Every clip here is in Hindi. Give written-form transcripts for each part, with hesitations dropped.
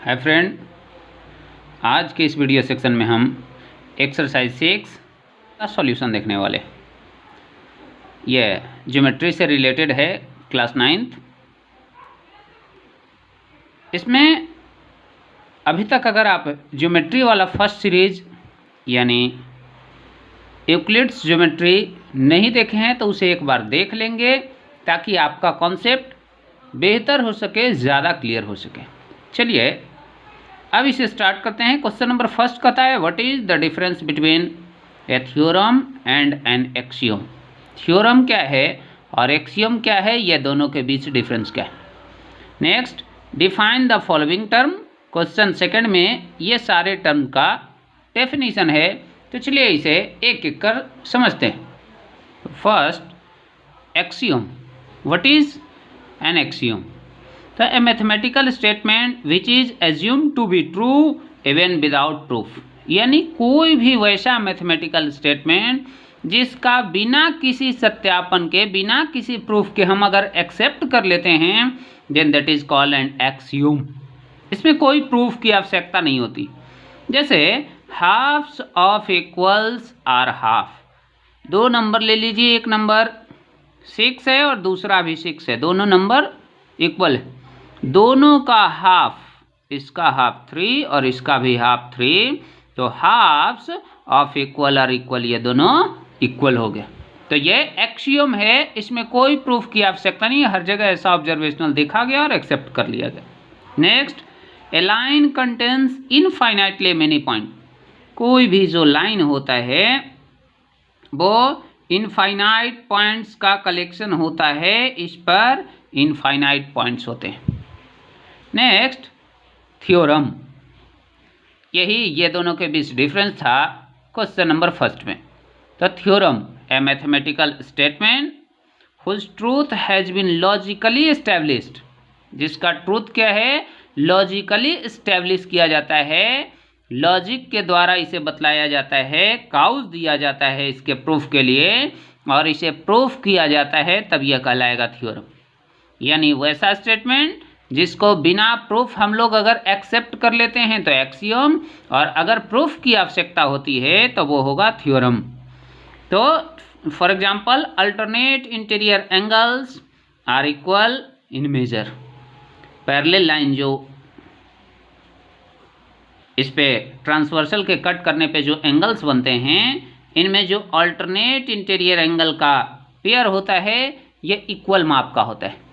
हाय फ्रेंड, आज के इस वीडियो सेक्शन में हम एक्सरसाइज 6 का सॉल्यूशन देखने वाले। यह ज्योमेट्री से रिलेटेड है, क्लास 9th। इसमें अभी तक अगर आप ज्योमेट्री वाला फर्स्ट सीरीज यानी यूक्लिड्स ज्योमेट्री नहीं देखे हैं तो उसे एक बार देख लेंगे ताकि आपका कॉन्सेप्ट बेहतर हो सके, ज़्यादा क्लियर हो सके। चलिए अब इसे स्टार्ट करते हैं। क्वेश्चन नंबर फर्स्ट कहता है what is the difference between a theorem and an axiom. Theorem क्या है और एक्सियोम क्या है, ये दोनों के बीच डिफरेंस क्या है। Next, define the following term. Question second में ये सारे टर्म का डेफिनेशन है, तो चलिए इसे एक एक कर समझते हैं। First, axiom. What is an axiom? तो a mathematical statement which is assume to be true even without proof, यानी कोई भी वैसा मैथमेटिकल स्टेटमेंट जिसका बिना किसी सत्यापन के, बिना किसी प्रूफ के हम अगर एक्सेप्ट कर लेते हैं, then that is called an axiom. इसमें कोई प्रूफ की आवश्यकता नहीं होती। जैसे halves of equals are half. दो नंबर ले लीजिए, एक नंबर 6 है और दूसरा भी 6 है, दोनों नंबर इक्वल है। दोनों का हाफ, इसका हाफ 3 और इसका भी हाफ 3, तो हाफ्स ऑफ इक्वल और इक्वल ये दोनों इक्वल हो गए। तो ये एक्सियोम है, इसमें कोई प्रूफ की आवश्यकता नहीं है, हर जगह ऐसा ऑब्जर्वेशनल देखा गया और एक्सेप्ट कर लिया गया। Next, a line contains infinitely many point. कोई भी जो लाइन होता है वो इनफाइनाइट पॉइंट्स का कलेक्शन होता है, इस पर इनफाइनाइट पॉइंट्स होते हैं। Next, theorem. यही ये दोनों के बीच डिफरेंस था क्वेश्चन नंबर फर्स्ट में। तो theorem, a mathematical statement whose truth has been logically established, जिसका ट्रूथ क्या है, लॉजिकली एस्टेब्लिश किया जाता है, लॉजिक के द्वारा इसे बतलाया जाता है, काउज दिया जाता है इसके प्रूफ के लिए, और इसे प्रूफ किया जाता है, तब यह कहलाएगा थ्योरम। यानी वैसा स्टेटमेंट जिसको बिना प्रूफ हम लोग अगर एक्सेप्ट कर लेते हैं तो एक्सियोम, और अगर प्रूफ की आवश्यकता होती है तो वो होगा थ्योरम। तो for example, alternate interior angles are equal in measure. Parallel line जो इस पे ट्रांसवर्सल के कट करने पे जो एंगल्स बनते हैं, इनमें जो अल्टरनेट इंटीरियर एंगल का पेयर होता है ये इक्वल माप का होता है।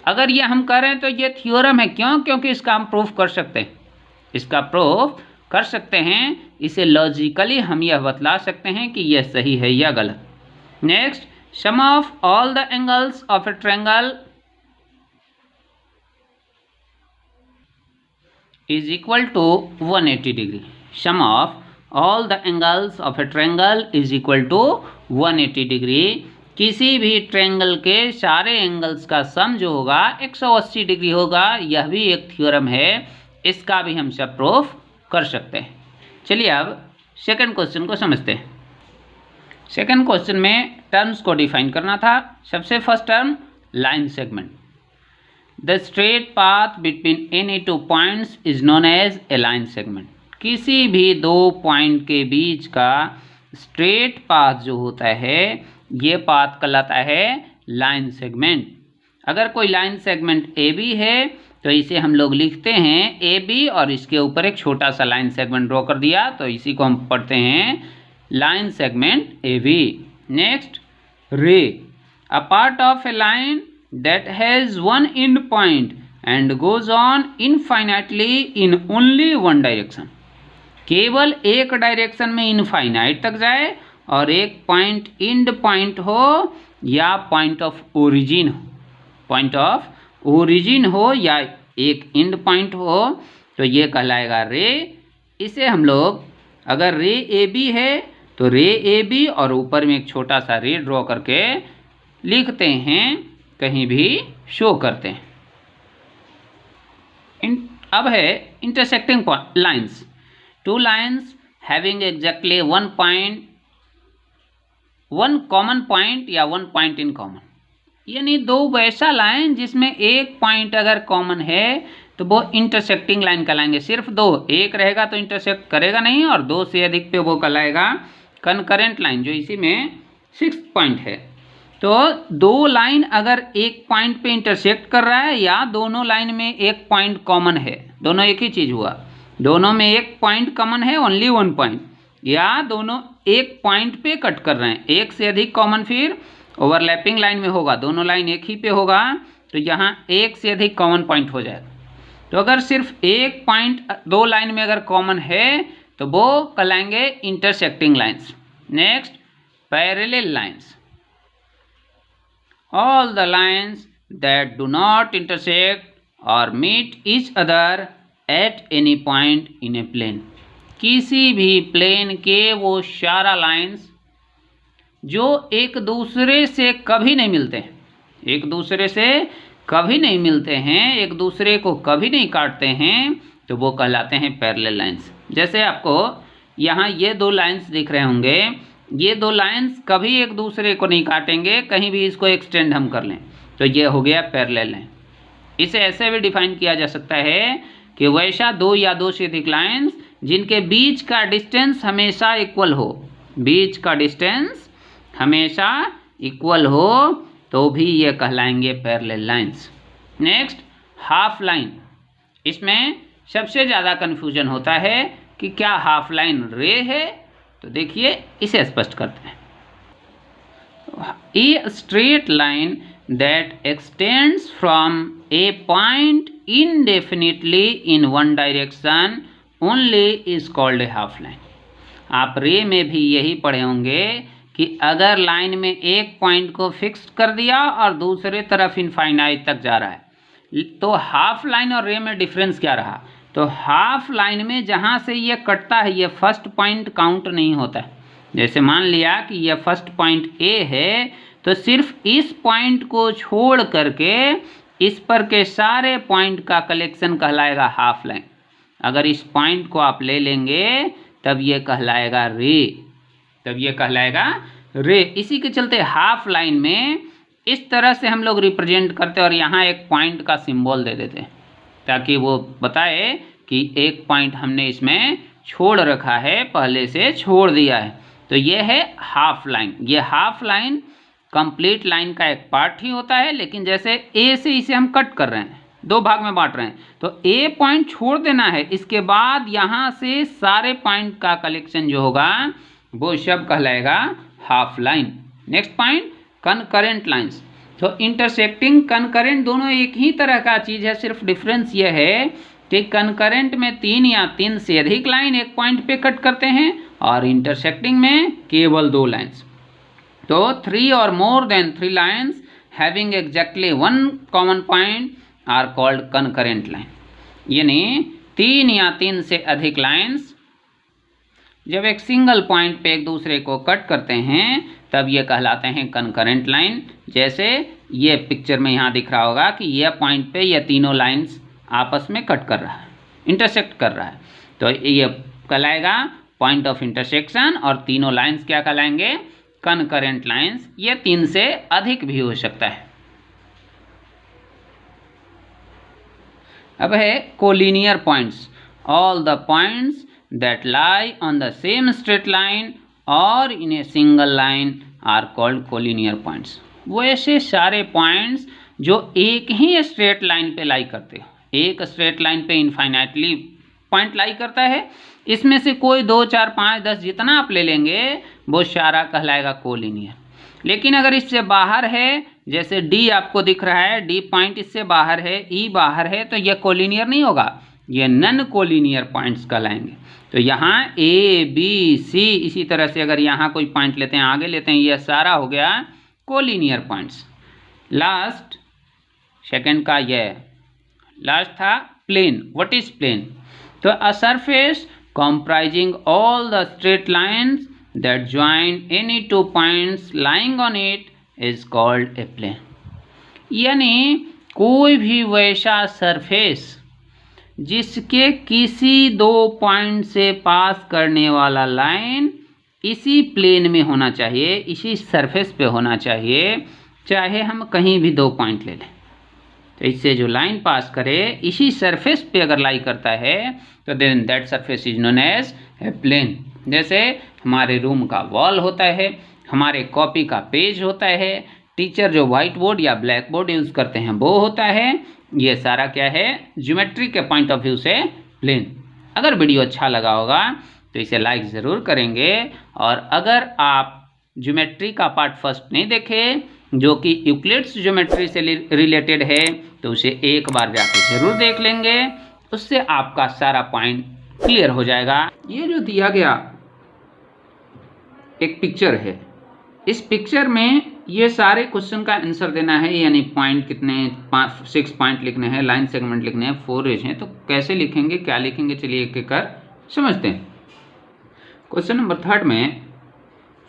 अगर ये हम करें तो ये थ्योरम है। क्यों? क्योंकि इसका हम प्रूफ कर सकते हैं, इसका प्रूफ कर सकते हैं, इसे लॉजिकली हम यह बतला सकते हैं कि यह सही है या गलत। Next, sum of all the angles of a triangle is equal to 180 degree. Sum of all the angles of a triangle is equal to 180 degree. किसी भी ट्रायंगल के सारे एंगल्स का सम जो होगा 180 डिग्री होगा। यह भी एक थ्योरम है, इसका भी हम सब प्रूफ कर सकते हैं। चलिए अब सेकंड क्वेश्चन को समझते हैं। सेकंड क्वेश्चन में टर्म्स को डिफाइन करना था। सबसे first term, line segment. The straight path between any two points is known as a line segment. किसी भी दो पॉइंट के बीच का स्ट्रेट पाथ जो होता है, ये पाथ कहलाता है लाइन सेगमेंट। अगर कोई लाइन सेगमेंट ए बी है तो इसे हम लोग लिखते हैं ए बी, और इसके ऊपर एक छोटा सा लाइन सेगमेंट ड्रॉ कर दिया, तो इसी को हम पढ़ते हैं line segment A B. Next, ray, a part of a line that has one end point and goes on infinitely in only one direction. केवल एक डायरेक्शन में इनफाइनाइट तक जाए, और एक पॉइंट एंड पॉइंट हो या पॉइंट ऑफ ओरिजिन हो, पॉइंट ऑफ ओरिजिन हो या एक एंड पॉइंट हो, तो ये कहलाएगा रे। इसे हम लोग अगर रे ए बी है तो रे ए बी और ऊपर में एक छोटा सा रे ड्रॉ करके लिखते हैं, कहीं भी शो करते हैं। अब है intersecting lines. Two lines having exactly one common point या वन पॉइंट इन कॉमन, यानी दो वैसा लाइन जिसमें एक पॉइंट अगर कॉमन है तो वो इंटरसेक्टिंग लाइन कहलाएंगे। सिर्फ दो, एक रहेगा तो इंटरसेक्ट करेगा नहीं, और दो से अधिक पे वो कहलाएगा कनकरेंट लाइन, जो इसी में 6th पॉइंट है। तो दो लाइन अगर एक पॉइंट पे इंटरसेक्ट कर रहा है या दोनों लाइन में एक पॉइंट कॉमन है, दोनों एक ही चीज़ हुआ, दोनों में एक पॉइंट कॉमन है, ओनली वन पॉइंट, या दोनों एक पॉइंट पे कट कर रहे हैं, एक से अधिक कॉमन फिर ओवरलैपिंग लाइन में होगा, दोनों लाइन एक ही पे होगा, तो यहाँ एक से अधिक कॉमन पॉइंट हो जाएगा। तो अगर सिर्फ एक पॉइंट दो लाइन में अगर कॉमन है तो वो कहलाएंगे intersecting lines. Next, parallel lines, all the lines that do not intersect और meet each other at any point in a plane. किसी भी प्लेन के वो सारा लाइन्स जो एक दूसरे से कभी नहीं मिलते हैं, एक दूसरे से कभी नहीं मिलते हैं, एक दूसरे को कभी नहीं काटते हैं, तो वो कहलाते हैं पैरेलल लाइन्स। जैसे आपको यहाँ ये दो लाइन्स दिख रहे होंगे, ये दो लाइन्स कभी एक दूसरे को नहीं काटेंगे, कहीं भी इसको एक्सटेंड हम कर लें तो ये हो गया पैरेलल लाइन। इसे ऐसे भी डिफाइन किया जा सकता है कि वैसा दो या दो से अधिक लाइन्स जिनके बीच का डिस्टेंस हमेशा इक्वल हो, बीच का डिस्टेंस हमेशा इक्वल हो, तो भी ये कहलाएंगे parallel lines. Next, half line. इसमें सबसे ज़्यादा कन्फ्यूजन होता है कि क्या हाफ लाइन रे है, तो देखिए इसे स्पष्ट करते हैं। A straight line that extends from a point indefinitely in one direction only is called a half line. आप रे में भी यही पढ़े होंगे कि अगर लाइन में एक पॉइंट को फिक्स कर दिया और दूसरे तरफ इनफाइनाइट तक जा रहा है, तो हाफ लाइन और रे में डिफरेंस क्या रहा, तो हाफ लाइन में जहाँ से ये कटता है ये फर्स्ट पॉइंट काउंट नहीं होता है। जैसे मान लिया कि ये फर्स्ट पॉइंट ए है, तो सिर्फ इस पॉइंट को छोड़ करके इस पर के सारे पॉइंट का कलेक्शन कहलाएगा हाफ लाइन। अगर इस पॉइंट को आप ले लेंगे तब ये कहलाएगा रे, तब ये कहलाएगा रे। इसी के चलते हाफ लाइन में इस तरह से हम लोग रिप्रेजेंट करते हैं और यहाँ एक पॉइंट का सिंबल दे देते हैं ताकि वो बताए कि एक पॉइंट हमने इसमें छोड़ रखा है, पहले से छोड़ दिया है, तो ये है हाफ लाइन। ये हाफ लाइन कंप्लीट लाइन का एक पार्ट ही होता है, लेकिन जैसे ए से इसे हम कट कर रहे हैं, दो भाग में बांट रहे हैं, तो ए पॉइंट छोड़ देना है, इसके बाद यहाँ से सारे पॉइंट का कलेक्शन जो होगा वो सब कहलाएगा half line. Next point, concurrent lines. तो इंटरसेक्टिंग कनकरेंट दोनों एक ही तरह का चीज़ है, सिर्फ डिफरेंस ये है कि कनकरेंट में 3 या 3 से अधिक लाइन एक पॉइंट पे कट करते हैं और इंटरसेक्टिंग में केवल 2 लाइन्स। तो 3 or more than 3 lines having exactly one common point are called concurrent line। यानी 3 या 3 से अधिक लाइन्स जब एक सिंगल पॉइंट पे एक दूसरे को कट करते हैं तब ये कहलाते हैं कनकरेंट लाइन। जैसे ये पिक्चर में यहाँ दिख रहा होगा कि ये पॉइंट पे ये तीनों लाइन्स आपस में कट कर रहा है, इंटरसेक्ट कर रहा है, तो ये कहलाएगा पॉइंट ऑफ इंटरसेक्शन, और तीनों लाइन्स क्या कहलाएंगे, कनकरेंट लाइन्स। ये 3 से अधिक भी हो सकता है। अब है collinear points. All the points that lie on the same straight line or in a single line are called collinear points। वो ऐसे सारे पॉइंट्स जो एक ही स्ट्रेट लाइन पे लाई करते हैं, एक स्ट्रेट लाइन पे इनफाइनाइटली पॉइंट लाई करता है, इसमें से कोई 2, 4, 5, 10 जितना आप ले लेंगे वो सारा कहलाएगा कोलिनियर। लेकिन अगर इससे बाहर है, जैसे डी आपको दिख रहा है, डी पॉइंट इससे बाहर है, ई बाहर है, तो यह कोलिनियर नहीं होगा, ये नन कोलिनियर पॉइंट्स कहलाएंगे। तो यहाँ ए बी सी, इसी तरह से अगर यहाँ कोई पॉइंट लेते हैं, आगे लेते हैं, यह सारा हो गया कोलिनियर पॉइंट्स। लास्ट सेकंड का यह लास्ट था प्लेन। What is plane? तो a surface comprising all the straight lines that join any 2 points lying on it is called a plane। यानी कोई भी वैसा सरफेस जिसके किसी 2 पॉइंट से पास करने वाला लाइन इसी प्लेन में होना चाहिए, इसी सरफेस पे होना चाहिए, चाहे हम कहीं भी 2 पॉइंट ले लें, तो इससे जो लाइन पास करे इसी सरफेस पे अगर लाई करता है तो then that surface is known as a plane. जैसे हमारे रूम का वॉल होता है, हमारे कॉपी का पेज होता है, टीचर जो व्हाइट बोर्ड या ब्लैक बोर्ड यूज़ करते हैं वो होता है, ये सारा क्या है, ज्योमेट्री के पॉइंट ऑफ व्यू से प्लेन। अगर वीडियो अच्छा लगा होगा तो इसे लाइक ज़रूर करेंगे, और अगर आप ज्योमेट्री का पार्ट फर्स्ट नहीं देखे जो कि यूक्लिड्स ज्योमेट्री से रिलेटेड है तो उसे एक बार जाके ज़रूर देख लेंगे, उससे आपका सारा पॉइंट क्लियर हो जाएगा। ये जो दिया गया एक पिक्चर है, इस पिक्चर में ये सारे क्वेश्चन का आंसर देना है, यानी पॉइंट कितने 6 पॉइंट लिखने हैं, लाइन सेगमेंट लिखने हैं, 4 रेज हैं। तो कैसे लिखेंगे, क्या लिखेंगे, चलिए एक एक कर समझते हैं। क्वेश्चन नंबर 3 में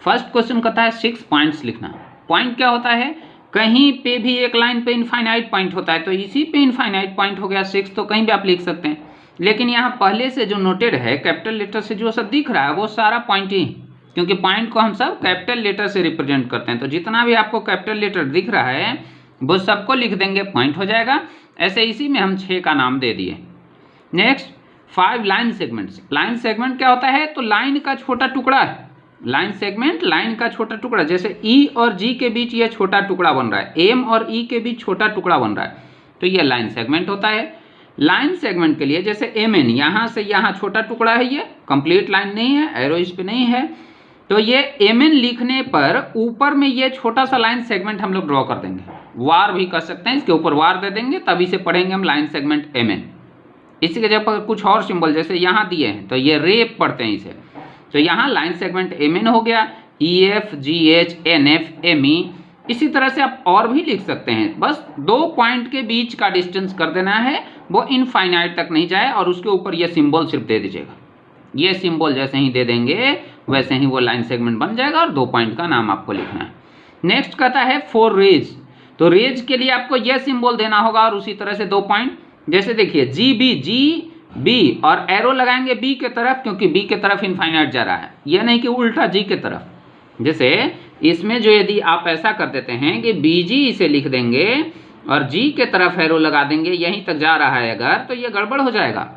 फर्स्ट क्वेश्चन कहता है 6 पॉइंट्स लिखना। पॉइंट क्या होता है, कहीं पे भी एक लाइन पे इनफाइनाइट पॉइंट होता है, तो इसी पे इनफाइनाइट पॉइंट हो गया 6, तो कहीं भी आप लिख सकते हैं। लेकिन यहाँ पहले से जो नोटेड है कैपिटल लेटर से जो सब दिख रहा है वो सारा पॉइंट ही, क्योंकि पॉइंट को हम सब कैपिटल लेटर से रिप्रेजेंट करते हैं, तो जितना भी आपको कैपिटल लेटर दिख रहा है वो सबको लिख देंगे, पॉइंट हो जाएगा। ऐसे इसी में हम 6 का नाम दे दिए। Next 5 line segments. Line segment क्या होता है, तो लाइन का छोटा टुकड़ा है। लाइन सेगमेंट लाइन का छोटा टुकड़ा, जैसे ई और जी के बीच ये छोटा टुकड़ा बन रहा है, एम और ई के बीच छोटा टुकड़ा बन रहा है, तो ये लाइन सेगमेंट होता है। लाइन सेगमेंट के लिए जैसे एम एन, यहाँ से यहाँ छोटा टुकड़ा है, ये कंप्लीट लाइन नहीं है, एरो इस पे नहीं है, तो ये एम एन लिखने पर ऊपर में ये छोटा सा लाइन सेगमेंट हम लोग ड्रॉ कर देंगे, वार भी कर सकते हैं, इसके ऊपर वार दे देंगे, तभी से पढ़ेंगे हम लाइन सेगमेंट एम एन। इसी के जगह पर कुछ और सिंबल जैसे यहाँ दिए हैं तो ये रे पढ़ते हैं इसे, तो यहाँ लाइन सेगमेंट एम एन हो गया, E F G H N F M E. इसी तरह से आप और भी लिख सकते हैं, बस 2 पॉइंट के बीच का डिस्टेंस कर देना है, वो इनफाइनाइट तक नहीं जाए, और उसके ऊपर ये सिंबल सिर्फ दे दीजिएगा। ये सिंबल जैसे ही दे देंगे वैसे ही वो लाइन सेगमेंट बन जाएगा, और 2 पॉइंट का नाम आपको लिखना है। नेक्स्ट कहता है 4 रेज। तो रेज के लिए आपको यह सिंबल देना होगा, और उसी तरह से 2 पॉइंट, जैसे देखिए जी बी और एरो लगाएंगे बी के तरफ, क्योंकि बी के तरफ इनफाइनाइट जा रहा है, यह नहीं कि उल्टा जी के तरफ। जैसे इसमें जो यदि आप ऐसा कर देते हैं कि बी जी इसे लिख देंगे और जी के तरफ एरो लगा देंगे, यहीं तक जा रहा है अगर, तो ये गड़बड़ हो जाएगा।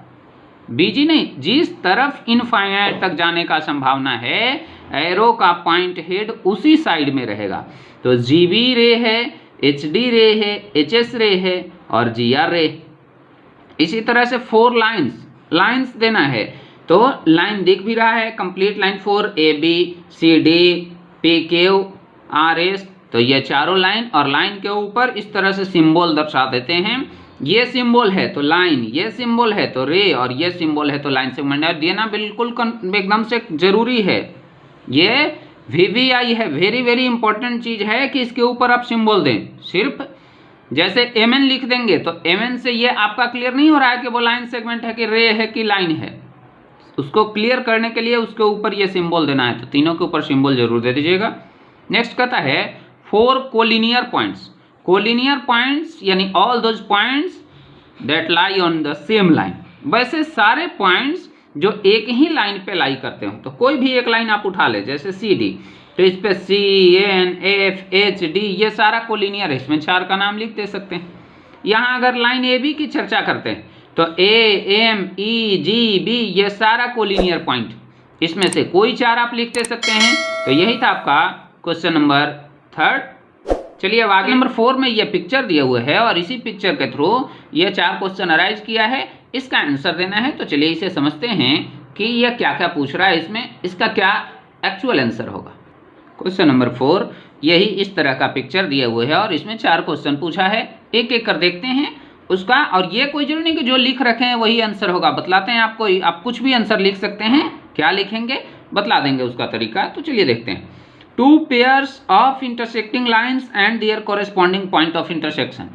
बीजी नहीं, जिस तरफ इनफाइनाइट तक जाने का संभावना है एरो का पॉइंट हेड उसी साइड में रहेगा। तो जी बी रे है, एच डी रे है, एच एस रे है और जी आर रे। इसी तरह से 4 लाइन्स देना है, तो लाइन दिख भी रहा है, complete line 4 A B C D P Q R S, तो ये चारों लाइन, और लाइन के ऊपर इस तरह से सिंबल दर्शा देते हैं। ये सिंबल है तो लाइन, ये सिंबल है तो रे, और ये सिंबल है तो लाइन सेगमेंट देना बिल्कुल एकदम से जरूरी है। ये वीवीआई है, वेरी वेरी इंपॉर्टेंट चीज है कि इसके ऊपर आप सिंबल दें। सिर्फ जैसे एम एन लिख देंगे तो एम एन से ये आपका क्लियर नहीं हो रहा है कि वो लाइन सेगमेंट है कि रे है कि लाइन है, उसको क्लियर करने के लिए उसके ऊपर ये सिंबल देना है, तो तीनों के ऊपर सिंबल जरूर दे दीजिएगा। नेक्स्ट कहता है 4 कोलिनियर पॉइंट्स। कोलिनियर पॉइंट्स यानी all those points that lie on the same line. वैसे सारे पॉइंट्स जो एक ही लाइन पे लाई करते हो, तो कोई भी एक लाइन आप उठा ले, जैसे सी डी, तो इस पे C N F H D ये सारा कोलिनियर है, इसमें 4 का नाम लिख दे सकते हैं। यहाँ अगर लाइन ए बी की चर्चा करते हैं तो A M E G B ये सारा कोलिनियर पॉइंट, इसमें से कोई 4 आप लिख दे सकते हैं। तो यही था आपका क्वेश्चन नंबर 3। चलिए अब आगे नंबर 4 में ये पिक्चर दिया हुआ है, और इसी पिक्चर के थ्रू ये 4 क्वेश्चन अराइज किया है, इसका आंसर देना है। तो चलिए इसे समझते हैं कि यह क्या क्या पूछ रहा है, इसमें इसका क्या एक्चुअल आंसर होगा। क्वेश्चन नंबर 4 यही इस तरह का पिक्चर दिया हुआ है, और इसमें 4 क्वेश्चन पूछा है, एक एक कर देखते हैं उसका। और ये कोई जरूरी नहीं कि जो लिख रखे हैं वही आंसर होगा, बतलाते हैं आपको, आप कुछ भी आंसर लिख सकते हैं। क्या लिखेंगे बतला देंगे उसका तरीका। तो चलिए देखते हैं। 2 pairs of intersecting lines and their corresponding point of intersection.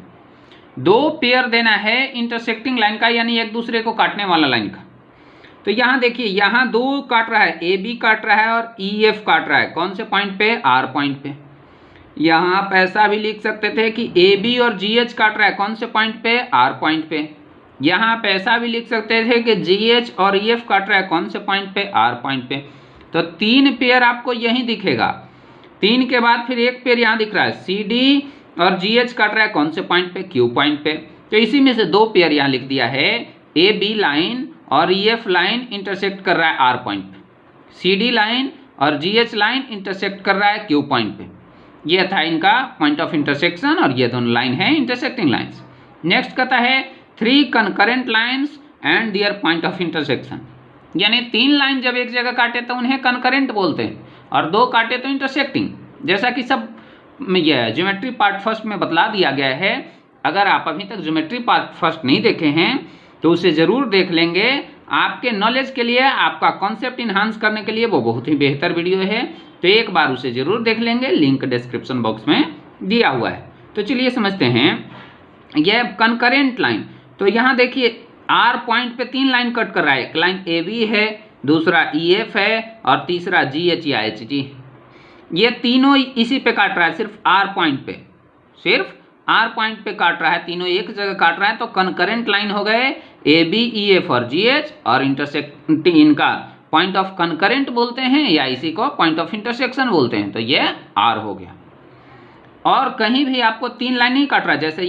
2 pair देना है इंटरसेक्टिंग लाइन का, यानी एक दूसरे को काटने वाला लाइन का। तो यहाँ देखिए, यहाँ 2 काट रहा है, ए बी काट रहा है और ई एफ काट रहा है, कौन से पॉइंट पे, आर पॉइंट पे। यहाँ आप ऐसा भी लिख सकते थे कि ए बी और जी एच काट रहा है, कौन से पॉइंट पे, आर पॉइंट पे। यहाँ आप ऐसा भी लिख सकते थे कि जी एच और ई एफ काट रहा है, कौन से पॉइंट पे, आर पॉइंट पे। तो 3 पेयर आपको यहीं दिखेगा। 3 के बाद फिर एक पेयर यहाँ दिख रहा है, सी डी और जी एच काट रहा है, कौन से पॉइंट पे, क्यू पॉइंट पे। तो इसी में से दो पेयर यहाँ लिख दिया है, ए बी लाइन और ई एफ लाइन इंटरसेक्ट कर रहा है आर पॉइंट पे, सी डी लाइन और जी एच लाइन इंटरसेक्ट कर रहा है क्यू पॉइंट पे। ये था इनका पॉइंट ऑफ इंटरसेक्शन और ये दोनों लाइन है इंटरसेक्टिंग लाइन्स। नेक्स्ट कहता है 3 concurrent lines and their point of intersection, यानी 3 लाइन जब एक जगह काटे तो उन्हें कंकरेंट बोलते हैं और 2 काटे तो इंटरसेक्टिंग। जैसा कि सब यह ज्योमेट्री पार्ट फर्स्ट में बतला दिया गया है। अगर आप अभी तक ज्योमेट्री पार्ट फर्स्ट नहीं देखे हैं तो उसे ज़रूर देख लेंगे, आपके नॉलेज के लिए, आपका कॉन्सेप्ट इन्हांस करने के लिए वो बहुत ही बेहतर वीडियो है। तो एक बार उसे ज़रूर देख लेंगे, लिंक डिस्क्रिप्शन बॉक्स में दिया हुआ है। तो चलिए समझते हैं यह कंकरेंट लाइन। तो यहाँ देखिए आर पॉइंट पे 3 लाइन कट कर रहा है, एक लाइन ए बी है, दूसरा ई एफ है और तीसरा जी एच या एच जी। ये तीनों इसी पे काट रहा है, सिर्फ आर पॉइंट पे, सिर्फ आर पॉइंट पे काट रहा है, तीनों एक जगह काट रहा है। तो कंकरेंट लाइन हो गए ए बी ई एफ और जी एच, और इंटरसेक्ट इनका पॉइंट ऑफ कंकरेंट बोलते हैं या इसी को पॉइंट ऑफ इंटरसेक्शन बोलते हैं। तो ये आर हो गया। और कहीं भी आपको 3 लाइन नहीं काट रहा, जैसे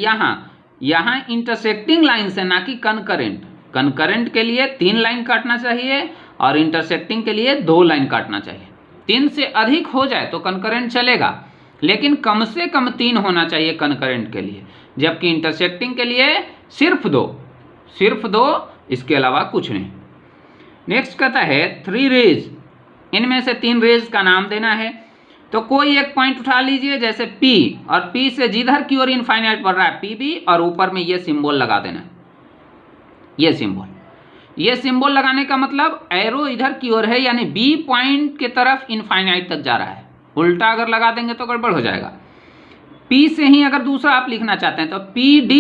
यहाँ इंटरसेक्टिंग लाइन से, ना कि कंकरेंट। कंकरेंट के लिए 3 लाइन काटना चाहिए और इंटरसेक्टिंग के लिए 2 लाइन काटना चाहिए। 3 से अधिक हो जाए तो कंकरेंट चलेगा, लेकिन कम से कम 3 होना चाहिए कंकरेंट के लिए, जबकि इंटरसेक्टिंग के लिए सिर्फ 2, इसके अलावा कुछ नहीं। नेक्स्ट कहता है 3 रेज, इनमें से 3 रेज का नाम देना है। तो कोई एक पॉइंट उठा लीजिए, जैसे P, और P से जिधर की ओर इनफाइनाइट बढ़ रहा है PB, और ऊपर में ये सिंबल लगा देना, ये सिंबल लगाने का मतलब एरो इधर की ओर है, यानी B पॉइंट की तरफ इनफाइनाइट तक जा रहा है। उल्टा अगर लगा देंगे तो गड़बड़ हो जाएगा। P से ही अगर दूसरा आप लिखना चाहते हैं तो PD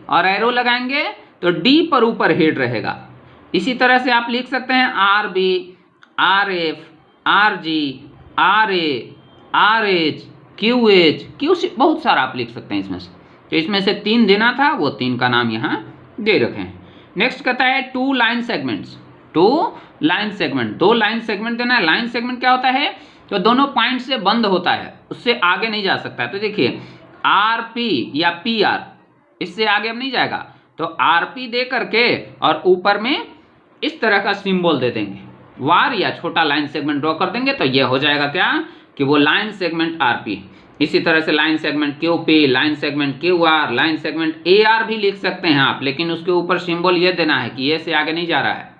और एरो लगाएंगे तो D पर ऊपर हेड रहेगा। इसी तरह से आप लिख सकते हैं RB, RF, RG, RA, RH, QH, QC, बहुत सारा आप लिख सकते हैं इसमें से। तो इसमें से 3 देना था, वो 3 का नाम यहाँ दे रखे हैं। नेक्स्ट कहता है 2 line segments, 2 line segment, 2 line segment देना है। लाइन सेगमेंट क्या होता है? तो दोनों पॉइंट से बंद होता है, उससे आगे नहीं जा सकता है। तो देखिए RP या PR, इससे आगे अब नहीं जाएगा। तो RP दे करके और ऊपर में इस तरह का सिंबल दे देंगे, वार या छोटा लाइन सेगमेंट ड्रॉ कर देंगे, तो ये हो जाएगा क्या कि वो लाइन सेगमेंट RP। इसी तरह से line segment QP, line segment QR, line segment AR भी लिख सकते हैं आप, लेकिन उसके ऊपर सिंबल ये देना है कि A से आगे नहीं जा रहा है,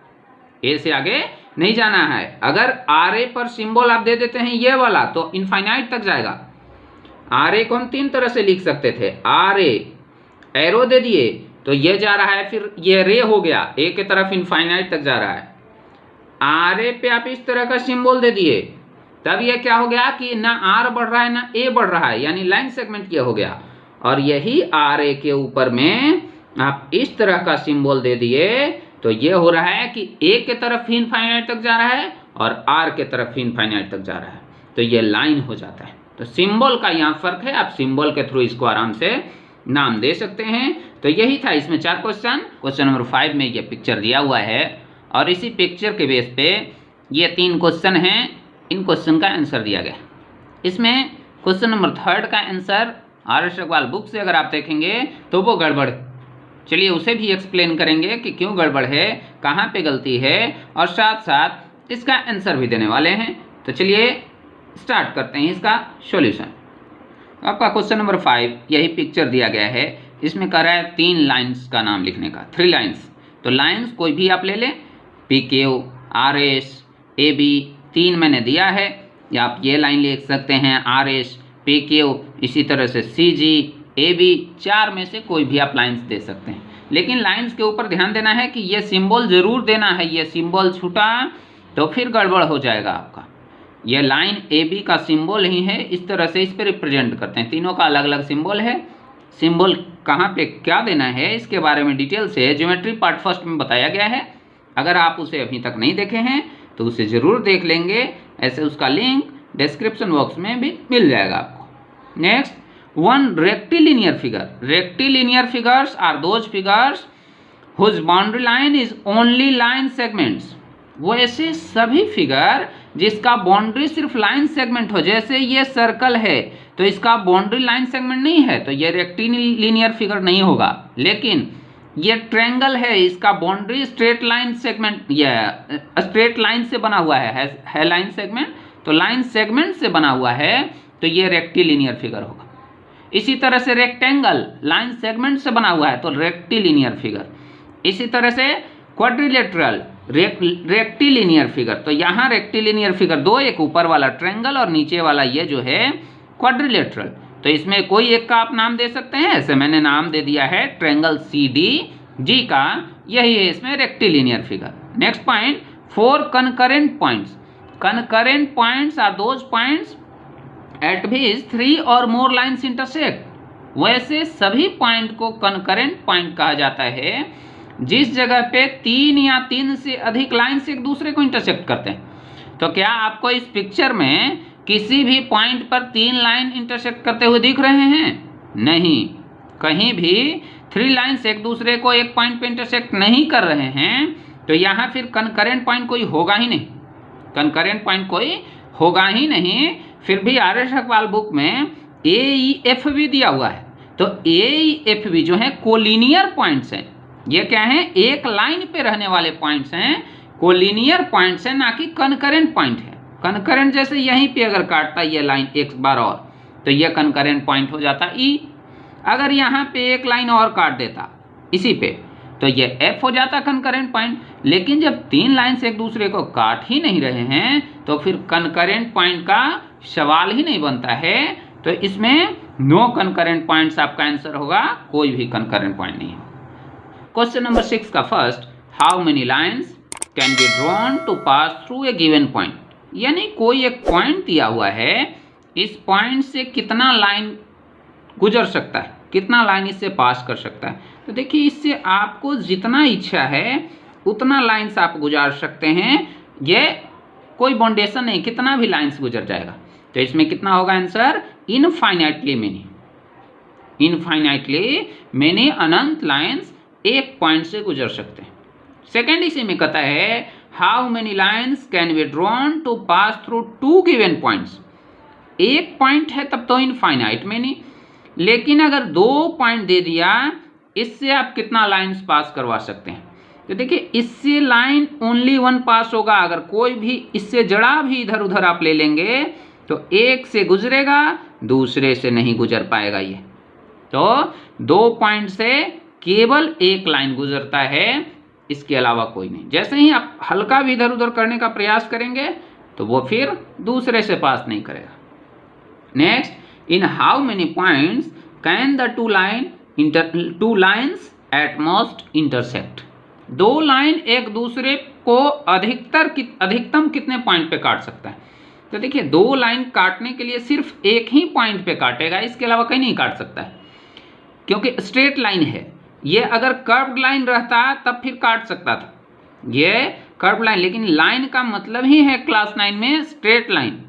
A से आगे नहीं जाना है। अगर RA पर सिंबल आप दे देते हैं ये वाला, तो इनफाइनाइट तक जाएगा। RA को हम 3 तरह से लिख सकते थे। RA एरो दे दिए तो ये जा रहा है, फिर ये रे हो गया, A के तरफ इनफाइनाइट तक जा रहा है। RA पे आप इस तरह का सिंबल दे दिए, तब ये क्या हो गया कि ना R बढ़ रहा है ना A बढ़ रहा है, यानी लाइन सेगमेंट ये हो गया। और यही RA के ऊपर में आप इस तरह का सिंबल दे दिए तो ये हो रहा है कि A के तरफ इनफाइनाइट तक जा रहा है और R के तरफ इनफाइनाइट तक जा रहा है, तो ये लाइन हो जाता है। तो सिंबल का यहाँ फर्क है, आप सिंबल के थ्रू इसको आराम से नाम दे सकते हैं। तो यही था इसमें 4 क्वेश्चन। क्वेश्चन नंबर 5 में ये पिक्चर दिया हुआ है और इसी पिक्चर के बेस पे ये 3 क्वेश्चन हैं, इन क्वेश्चन का आंसर दिया गया। इसमें क्वेश्चन नंबर 3 का आंसर RS अग्रवाल बुक से अगर आप देखेंगे तो वो गड़बड़, चलिए उसे भी एक्सप्लेन करेंगे कि क्यों गड़बड़ है, कहाँ पे गलती है, और साथ साथ इसका आंसर भी देने वाले हैं। तो चलिए स्टार्ट करते हैं इसका सॉल्यूशन। आपका क्वेश्चन नंबर 5 यही पिक्चर दिया गया है, इसमें कह रहा है 3 लाइन्स का नाम लिखने का, 3 लाइन्स। तो लाइन्स कोई भी आप ले लें, PQ, RS, AB, 3 मैंने दिया है, या आप ये लाइन लिख सकते हैं RS, PQ, इसी तरह से CG, AB, 4 में से कोई भी आप लाइन्स दे सकते हैं। लेकिन लाइन्स के ऊपर ध्यान देना है कि ये सिंबल ज़रूर देना है, ये सिंबल छूटा तो फिर गड़बड़ हो जाएगा आपका। ये लाइन AB का सिंबल ही है, इस तरह से इस पर रिप्रेजेंट करते हैं। तीनों का अलग अलग सिंबल है, सिंबल कहाँ पे क्या देना है इसके बारे में डिटेल से ज्योमेट्री पार्ट फर्स्ट में बताया गया है। अगर आप उसे अभी तक नहीं देखे हैं तो उसे ज़रूर देख लेंगे, ऐसे उसका लिंक डिस्क्रिप्शन बॉक्स में भी मिल जाएगा आपको। Next, 1 rectilinear figure. Rectilinear figures are those figures whose boundary line is only line segments. वो ऐसे सभी फिगर जिसका बाउंड्री सिर्फ लाइन सेगमेंट हो, जैसे ये सर्कल है तो इसका बाउंड्री लाइन सेगमेंट नहीं है तो ये रेक्टिलिनियर फिगर नहीं होगा। लेकिन ये ट्रायंगल है, इसका बाउंड्री स्ट्रेट लाइन सेगमेंट या स्ट्रेट लाइन से बना हुआ है लाइन सेगमेंट, तो लाइन सेगमेंट से बना हुआ है तो ये रेक्टिलिनियर फिगर होगा। इसी तरह से रेक्टेंगल लाइन सेगमेंट से बना हुआ है तो रेक्टिलिनियर फिगर। इसी तरह से क्वाड्रिलेटरल रेक्टिलिनियर फिगर, तो यहाँ रेक्टिलिनियर फिगर दो, एक ऊपर वाला ट्रायंगल और नीचे वाला ये जो है क्वाड्रिलेटरल। तो इसमें कोई एक का आप नाम दे सकते हैं, ऐसे मैंने नाम दे दिया है ट्रायंगल CDG का, यही है इसमें rectilinear figure. Next point, 4 concurrent points. Concurrent points are those points at which 3 or more lines intersect. वैसे सभी पॉइंट को concurrent point कहा जाता है जिस जगह पे 3 या 3 से अधिक लाइन्स एक दूसरे को इंटरसेक्ट करते हैं। तो क्या आपको इस पिक्चर में किसी भी पॉइंट पर 3 लाइन इंटरसेक्ट करते हुए दिख रहे हैं? नहीं, कहीं भी 3 लाइन्स एक दूसरे को एक पॉइंट पे इंटरसेक्ट नहीं कर रहे हैं, तो यहाँ फिर कंकरेंट पॉइंट कोई होगा ही नहीं, कंकरेंट पॉइंट कोई होगा ही नहीं। फिर भी आर्यश अग्रवाल बुक में AEF भी दिया हुआ है, तो AEF भी जो है कोलिनियर पॉइंट्स हैं। ये क्या है? एक लाइन पे रहने वाले पॉइंट्स हैं, कोलिनियर पॉइंट्स हैं, ना कि कंकरेंट पॉइंट है। कंकरेंट जैसे यहीं पे अगर काटता ये लाइन एक बार और, तो ये कंकरेंट पॉइंट हो जाता E। अगर यहाँ पे एक लाइन और काट देता इसी पे, तो ये F हो जाता कंकरेंट पॉइंट। लेकिन जब 3 लाइन्स एक दूसरे को काट ही नहीं रहे हैं, तो फिर कंकरेंट पॉइंट का सवाल ही नहीं बनता है। तो इसमें नो कंकरेंट पॉइंट्स आपका आंसर होगा, कोई भी कंकरेंट पॉइंट नहीं है। क्वेश्चन नंबर 6 का first, how many lines can be drawn to pass through a given point. यानी कोई एक पॉइंट दिया हुआ है, इस पॉइंट से कितना लाइन गुजर सकता है, कितना लाइन इससे पास कर सकता है। तो देखिए, इससे आपको जितना इच्छा है उतना लाइन्स आप गुजार सकते हैं, ये कोई बाउंडेशन नहीं, कितना भी लाइन्स गुजर जाएगा। तो इसमें कितना होगा answer? Infinitely many, infinitely many अनंत लाइन्स एक पॉइंट से गुजर सकते हैं। सेकेंड इसी में कहता है how many lines can be drawn to pass through 2 given points. एक पॉइंट है तब तो इनफाइनाइट मेनी, लेकिन अगर 2 पॉइंट दे दिया, इससे आप कितना लाइन्स पास करवा सकते हैं। तो देखिए, इससे लाइन ओनली 1 पास होगा। अगर कोई भी इससे जड़ा भी इधर उधर आप ले लेंगे तो एक से गुजरेगा, दूसरे से नहीं गुजर पाएगा ये। तो 2 पॉइंट से केवल एक लाइन गुजरता है, इसके अलावा कोई नहीं। जैसे ही आप हल्का भी इधर उधर करने का प्रयास करेंगे तो वो फिर दूसरे से पास नहीं करेगा। Next, in how many points can the two lines at most intersect. 2 line एक दूसरे को अधिकतम कितने पॉइंट पे काट सकता है। तो देखिए, 2 लाइन काटने के लिए सिर्फ एक ही पॉइंट पे काटेगा, इसके अलावा कहीं नहीं काट सकता है, क्योंकि स्ट्रेट लाइन है। ये अगर कर्व्ड लाइन रहता तब फिर काट सकता था, ये कर्व्ड लाइन। लेकिन लाइन का मतलब ही है क्लास 9 में स्ट्रेट लाइन,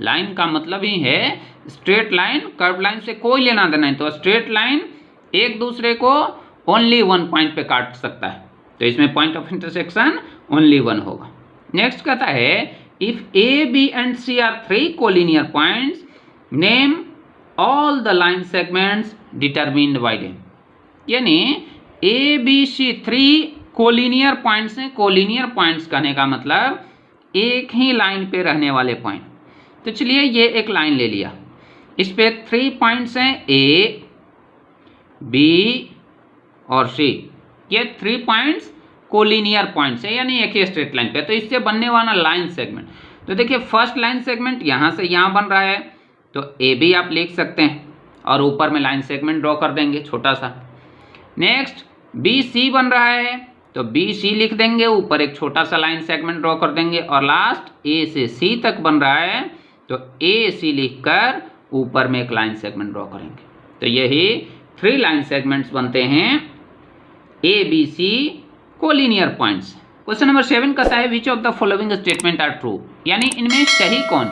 लाइन का मतलब ही है स्ट्रेट लाइन, कर्व्ड लाइन से कोई लेना देना नहीं। तो स्ट्रेट लाइन एक दूसरे को ओनली 1 पॉइंट पे काट सकता है, तो इसमें पॉइंट ऑफ इंटरसेक्शन ओनली 1 होगा। नेक्स्ट कहता है if A, B and C are 3 collinear points, name all the line segments determined bye them. यानी A, B, C 3 collinear points हैं। कोलिनियर पॉइंट्स कहने का मतलब एक ही लाइन पे रहने वाले पॉइंट। तो चलिए, ये एक लाइन ले लिया, इस पे 3 पॉइंट्स हैं A, B और C। ये 3 पॉइंट्स कोलिनियर पॉइंट्स है, यानी एक ही स्ट्रेट लाइन पे। तो इससे बनने वाला लाइन सेगमेंट, तो देखिए फर्स्ट लाइन सेगमेंट यहाँ से यहाँ बन रहा है, तो AB आप लिख सकते हैं और ऊपर में लाइन सेगमेंट ड्रॉ कर देंगे छोटा सा। नेक्स्ट BC बन रहा है, तो BC लिख देंगे, ऊपर एक छोटा सा लाइन सेगमेंट ड्रॉ कर देंगे। और लास्ट A से C तक बन रहा है, तो AC लिखकर ऊपर में एक लाइन सेगमेंट ड्रॉ करेंगे। तो यही 3 लाइन सेगमेंट्स बनते हैं ABC collinear points. Question number 7 कहता है which of the following statement are true. यानी इनमें सही कौन,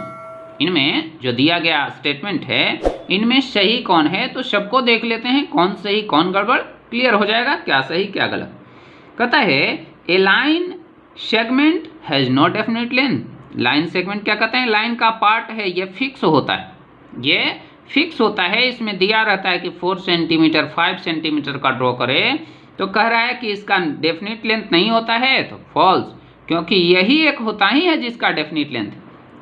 इनमें जो दिया गया स्टेटमेंट है इनमें सही कौन है। तो सबको देख लेते हैं, कौन सही कौन गड़बड़, क्लियर हो जाएगा क्या सही क्या गलत। कहता है a line segment has no definite length. Line segment क्या कहते हैं? लाइन का पार्ट है, ये फिक्स होता है, ये फिक्स होता है, इसमें दिया रहता है कि 4 सेंटीमीटर 5 सेंटीमीटर का ड्रॉ करे। तो कह रहा है कि इसका डेफिनेट लेंथ नहीं होता है, तो फॉल्स, क्योंकि यही एक होता ही है जिसका डेफिनेट लेंथ।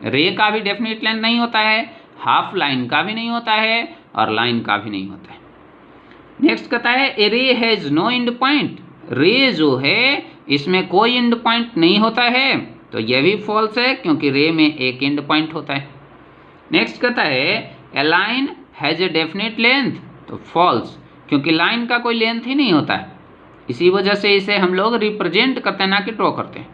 रे का भी डेफिनेट लेंथ नहीं होता है, हाफ लाइन का भी नहीं होता है, और लाइन का भी नहीं होता है। नेक्स्ट कहता है ए रे हैज नो एंड पॉइंट। रे जो है इसमें कोई एंड पॉइंट नहीं होता है, तो यह भी फॉल्स है, क्योंकि रे में एक एंड पॉइंट होता है। नेक्स्ट कहता है a line has a definite length. तो फॉल्स, क्योंकि लाइन का कोई लेंथ ही नहीं होता है, इसी वजह से इसे हम लोग रिप्रेजेंट करते हैं, ना कि ड्रॉ करते हैं।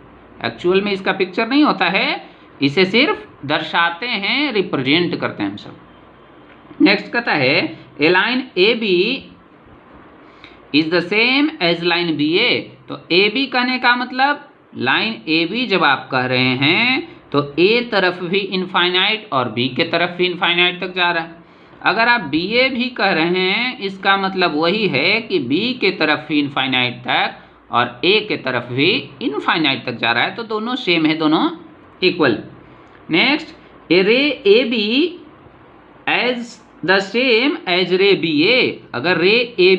एक्चुअल में इसका पिक्चर नहीं होता है, इसे सिर्फ दर्शाते हैं, रिप्रेजेंट करते हैं हम सब। नेक्स्ट कहता है a line A B is the same as line B A. तो ए बी कहने का मतलब लाइन ए बी जब आप कह रहे हैं तो ए तरफ भी इनफाइनाइट और बी के तरफ भी इनफाइनाइट तक जा रहा है। अगर आप बी ए भी कह रहे हैं, इसका मतलब वही है कि बी के तरफ भी इनफाइनाइट तक और ए के तरफ भी इनफाइनाइट तक जा रहा है, तो दोनों सेम है, दोनों equal. Next a ray A B as the same as ray B A. अगर रे ए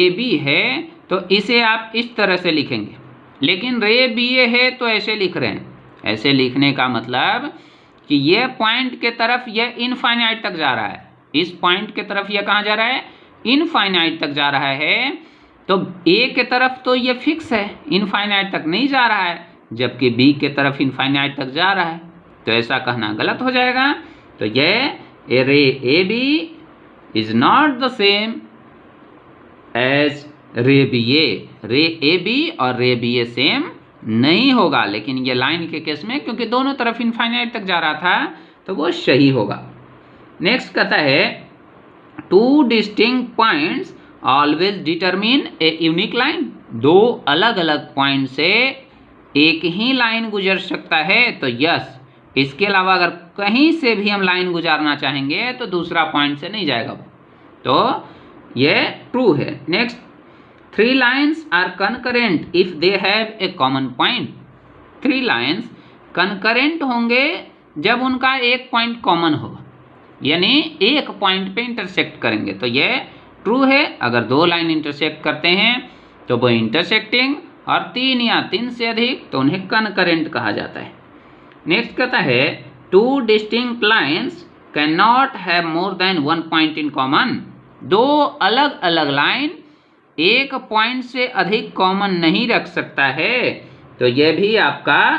बी है तो इसे आप इस तरह से लिखेंगे, लेकिन रे बी ए है तो ऐसे लिख रहे हैं। ऐसे लिखने का मतलब कि ये पॉइंट के तरफ ये इनफाइनाइट तक जा रहा है, इस पॉइंट के तरफ ये कहाँ जा रहा है? इनफाइनाइट तक जा रहा है। तो ए के तरफ तो ये फिक्स है, इनफाइनाइट तक नहीं जा रहा है, जबकि बी के तरफ इनफाइनाइट तक जा रहा है, तो ऐसा कहना गलत हो जाएगा। तो ये a ray A B is not the same as ray B A. Ray A B और रे बी ए सेम नहीं होगा, लेकिन ये लाइन के केस में क्योंकि दोनों तरफ इनफाइनाइट तक जा रहा था तो वो सही होगा। नेक्स्ट कहता है two distinct points always determine a unique line. दो अलग अलग पॉइंट से एक ही लाइन गुजर सकता है, तो यस, इसके अलावा अगर कहीं से भी हम लाइन गुजारना चाहेंगे तो दूसरा पॉइंट से नहीं जाएगा वो, तो ये ट्रू है। Next, three lines are concurrent if they have a common point. Three lines concurrent होंगे जब उनका एक पॉइंट कॉमन होगा, यानी एक पॉइंट पे इंटरसेक्ट करेंगे, तो ये ट्रू है। अगर दो लाइन इंटरसेक्ट करते हैं तो वो इंटरसेक्टिंग, और तीन या तीन से अधिक तो उन्हें कनकरेंट कहा जाता है। नेक्स्ट कहता है to distinct lines can not have more than one point in common. दो अलग अलग लाइन एक पॉइंट से अधिक कॉमन नहीं रख सकता है, तो यह भी आपका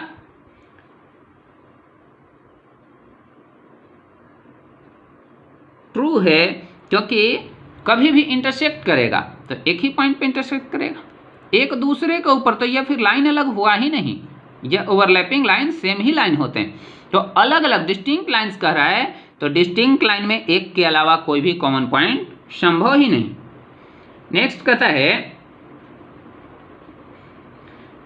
ट्रू है, क्योंकि कभी भी इंटरसेक्ट करेगा तो एक ही पॉइंट पे इंटरसेक्ट करेगा, एक दूसरे के ऊपर, तो यह फिर लाइन अलग हुआ ही नहीं। यह ओवरलैपिंग लाइन सेम ही लाइन होते हैं, तो अलग अलग डिस्टिंक्ट लाइन्स कह रहा है, तो डिस्टिंक्ट लाइन में एक के अलावा कोई भी कॉमन पॉइंट संभव ही नहीं। नेक्स्ट कहता है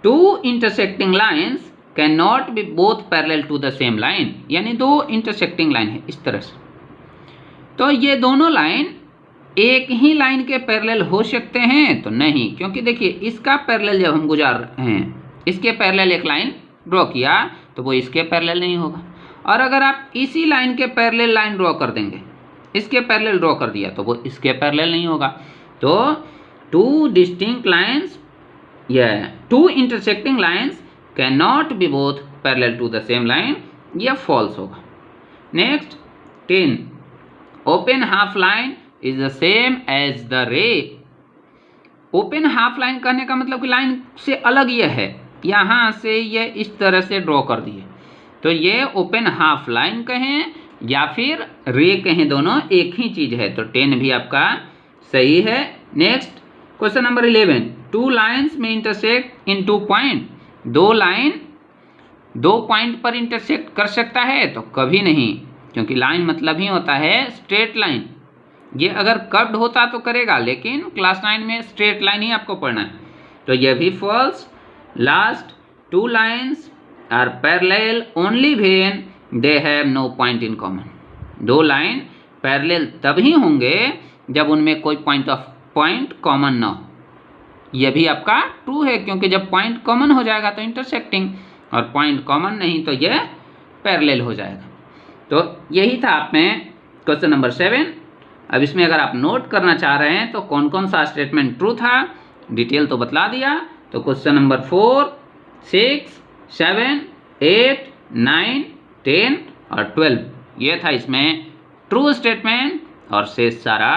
two intersecting lines can not be both parallel to the same line. यानी दो इंटरसेक्टिंग लाइन है इस तरह से, तो ये दोनों लाइन एक ही लाइन के पैरेलल हो सकते हैं, तो नहीं, क्योंकि देखिए इसका पैरेलल जब हम गुजार रहे हैं, इसके पैरेलल एक लाइन ड्रॉ किया तो वो इसके पैरेलल नहीं होगा, और अगर आप इसी लाइन के पैरेलल लाइन ड्रॉ कर देंगे, इसके पैरेलल ड्रॉ कर दिया तो वो इसके पैरेलल नहीं होगा। तो टू डिस्टिंक्ट लाइन्स या two intersecting lines can not be both parallel to the same line, यह फॉल्स होगा। Next 10, open half line is the same as the ray. Open half line कहने का मतलब कि लाइन से अलग यह है, यहाँ से यह इस तरह से ड्रॉ कर दिए, तो ये ओपन हाफ लाइन कहें या फिर रे कहें, दोनों एक ही चीज़ है, तो 10 भी आपका सही है। Next question number 11, two lines में इंटरसेक्ट इन टू पॉइंट। दो लाइन दो पॉइंट पर इंटरसेक्ट कर सकता है, तो कभी नहीं, क्योंकि लाइन मतलब ही होता है स्ट्रेट लाइन। ये अगर कर्व्ड होता तो करेगा, लेकिन क्लास 9 में स्ट्रेट लाइन ही आपको पढ़ना है, तो यह भी false. Last, two lines are parallel only when they have no point in common. दो लाइन पैरेलल तभी होंगे जब उनमें कोई पॉइंट कॉमन ना हो। यह भी आपका ट्रू है, क्योंकि जब पॉइंट कॉमन हो जाएगा तो इंटरसेक्टिंग, और पॉइंट कॉमन नहीं तो ये पैरेलल हो जाएगा। तो यही था आप में क्वेश्चन नंबर 7। अब इसमें अगर आप नोट करना चाह रहे हैं तो कौन कौन सा स्टेटमेंट ट्रू था, डिटेल तो बतला दिया। तो क्वेश्चन नंबर 4, 6, 7, 8, 9, 10 और 12 ये था इसमें ट्रू स्टेटमेंट और शेष सारा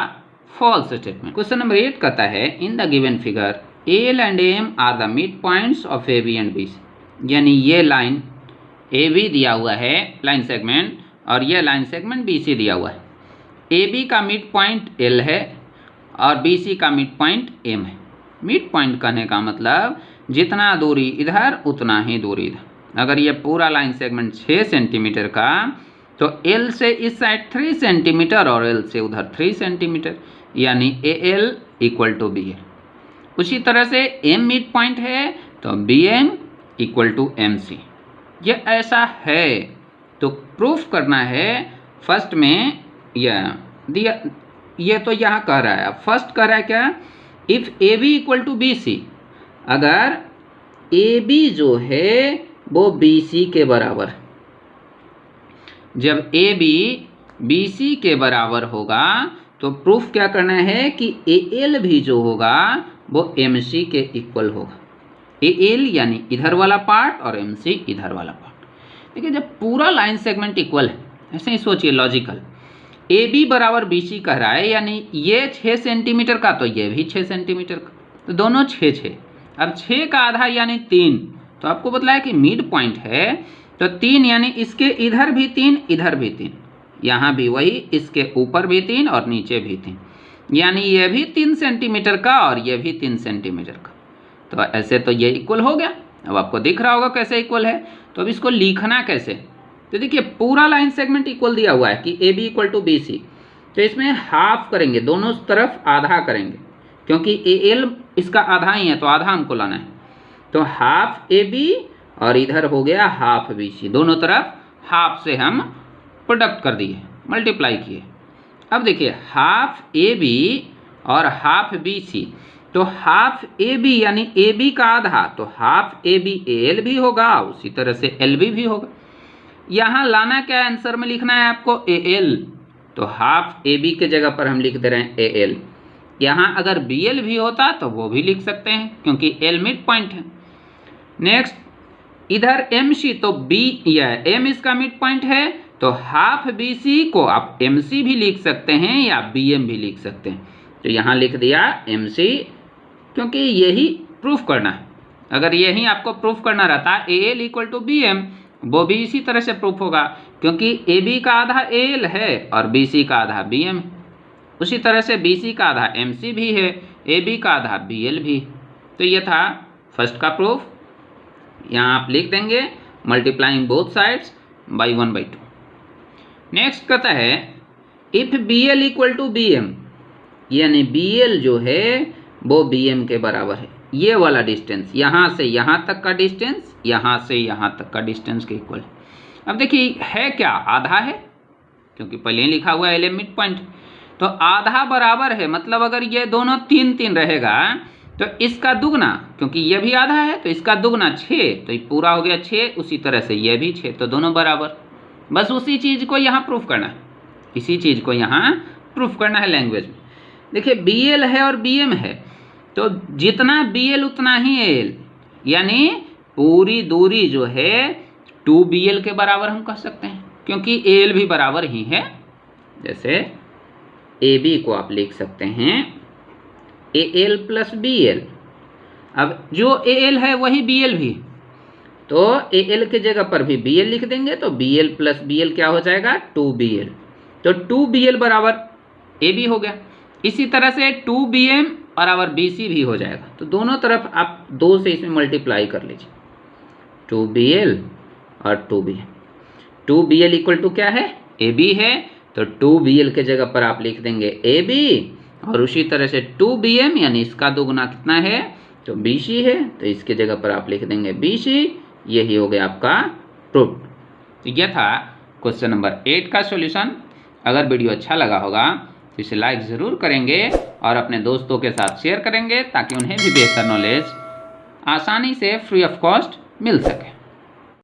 फॉल्स स्टेटमेंट। क्वेश्चन नंबर 8 कहता है in the given figure L and M are the mid points of A B and B C. यानी ये लाइन ए बी दिया हुआ है लाइन सेगमेंट और ये लाइन सेगमेंट बी सी दिया हुआ है। ए बी का मिड पॉइंट एल है और बी सी का मिड पॉइंट एम है। मिड पॉइंट कहने का मतलब जितना दूरी इधर उतना ही दूरी इधर। अगर ये पूरा लाइन सेगमेंट 6 सेंटीमीटर का तो एल से इस साइड 3 सेंटीमीटर और एल से उधर 3 सेंटीमीटर, यानी A L equal to B L. उसी तरह से एम मिड पॉइंट है तो B M equal to M C. ये ऐसा है तो प्रूफ करना है। फर्स्ट में यह दिया, ये तो यहाँ कह रहा है, फर्स्ट कह रहा है क्या, if A B equal to B C, अगर ए बी जो है वो बी सी के बराबर, जब ए बी बी सी के बराबर होगा तो प्रूफ क्या करना है कि ए एल भी जो होगा वो एम सी के इक्वल होगा। ए एल यानी इधर वाला पार्ट और एम सी इधर वाला पार्ट। देखिए जब पूरा लाइन सेगमेंट इक्वल है, ऐसे ही सोचिए लॉजिकल, ए बी बराबर बी सी कह रहा है यानी ये 6 सेंटीमीटर का तो ये भी 6 सेंटीमीटर का, तो दोनों 6 अब 6 का आधा यानी 3, तो आपको बतलाया कि मिड पॉइंट है तो 3 यानी इसके इधर भी 3 इधर भी 3, यहाँ भी वही, इसके ऊपर भी 3 और नीचे भी 3, यानी ये भी 3 सेंटीमीटर का और ये भी 3 सेंटीमीटर का। तो ऐसे तो ये इक्वल हो गया। अब आपको दिख रहा होगा कैसे इक्वल है। तो अब इसको लिखना कैसे, तो देखिए पूरा लाइन सेगमेंट इक्वल दिया हुआ है कि A B equal to B C, तो इसमें हाफ करेंगे, दोनों तरफ आधा करेंगे क्योंकि ए एल इसका आधा ही है तो आधा हमको लाना है। तो हाफ ए बी और इधर हो गया हाफ बी सी, दोनों तरफ हाफ से हम प्रोडक्ट कर दिए, मल्टीप्लाई किए। अब देखिए हाफ ए बी और हाफ बी सी, तो हाफ ए बी यानी ए बी का आधा, तो हाफ ए बी एल भी होगा, उसी तरह से एल बी भी होगा। यहाँ लाना क्या आंसर में लिखना है आपको ए एल, तो हाफ ए बी के जगह पर हम लिख दे रहे हैं ए एल। यहाँ अगर बी एल भी होता तो वो भी लिख सकते हैं क्योंकि एल मिड पॉइंट है। नेक्स्ट इधर एम सी, तो बी या एम इसका मिड पॉइंट है तो हाफ बी सी को आप एम सी भी लिख सकते हैं या बी एम भी लिख सकते हैं। तो यहाँ लिख दिया एम सी क्योंकि यही प्रूफ करना है। अगर यही आपको प्रूफ करना रहता A L equal to B M, वो भी इसी तरह से प्रूफ होगा क्योंकि ए बी का आधा ए एल है और बी सी का आधा बी एम है। उसी तरह से बी सी का आधा एम सी भी है, ए बी का आधा बी एल भी। तो ये था फर्स्ट का प्रूफ। यहाँ आप लिख देंगे multiplying both sides by 1/2। Next कहता है if B L equal to B M, यानी बी एल जो है वो बी एम के बराबर है। ये वाला डिस्टेंस यहाँ से यहाँ तक का डिस्टेंस यहाँ से यहाँ तक का डिस्टेंस के इक्वल है। अब देखिए है क्या, आधा है क्योंकि पहले ही लिखा हुआ है एल एम मिड पॉइंट, तो आधा बराबर है मतलब अगर ये दोनों 3-3 रहेगा तो इसका दुगना, क्योंकि ये भी आधा है तो इसका दुगना 6, तो ये पूरा हो गया 6, उसी तरह से ये भी 6, तो दोनों बराबर। बस उसी चीज़ को यहाँ प्रूफ करना है, इसी चीज़ को यहाँ प्रूफ करना है लैंग्वेज में। देखिए बी एल है और बी एम है तो जितना बी एल उतना ही एल, यानी पूरी दूरी जो है 2BL के बराबर हम कह सकते हैं क्योंकि एल भी बराबर ही है। जैसे ए बी को आप लिख सकते हैं A L plus B L. अब जो ए एल है वही बी एल भी, तो ए एल के जगह पर भी बी एल लिख देंगे तो B L plus B L क्या हो जाएगा 2BL, तो 2BL बराबर ए बी हो गया। इसी तरह से 2BM बराबर BC भी हो जाएगा, तो दोनों तरफ आप 2 से इसमें मल्टीप्लाई कर लीजिए, 2BL और 2BM। 2BL इक्वल टू क्या है AB है, तो 2BL के जगह पर आप लिख देंगे AB, और उसी तरह से 2BM यानी इसका दोगुना कितना है तो BC है, तो इसके जगह पर आप लिख देंगे BC। यही हो गया आपका प्रूफ। तो यह था क्वेश्चन नंबर 8 का सॉल्यूशन। अगर वीडियो अच्छा लगा होगा तो इसे लाइक ज़रूर करेंगे और अपने दोस्तों के साथ शेयर करेंगे ताकि उन्हें भी बेहतर नॉलेज आसानी से फ्री ऑफ कॉस्ट मिल सके।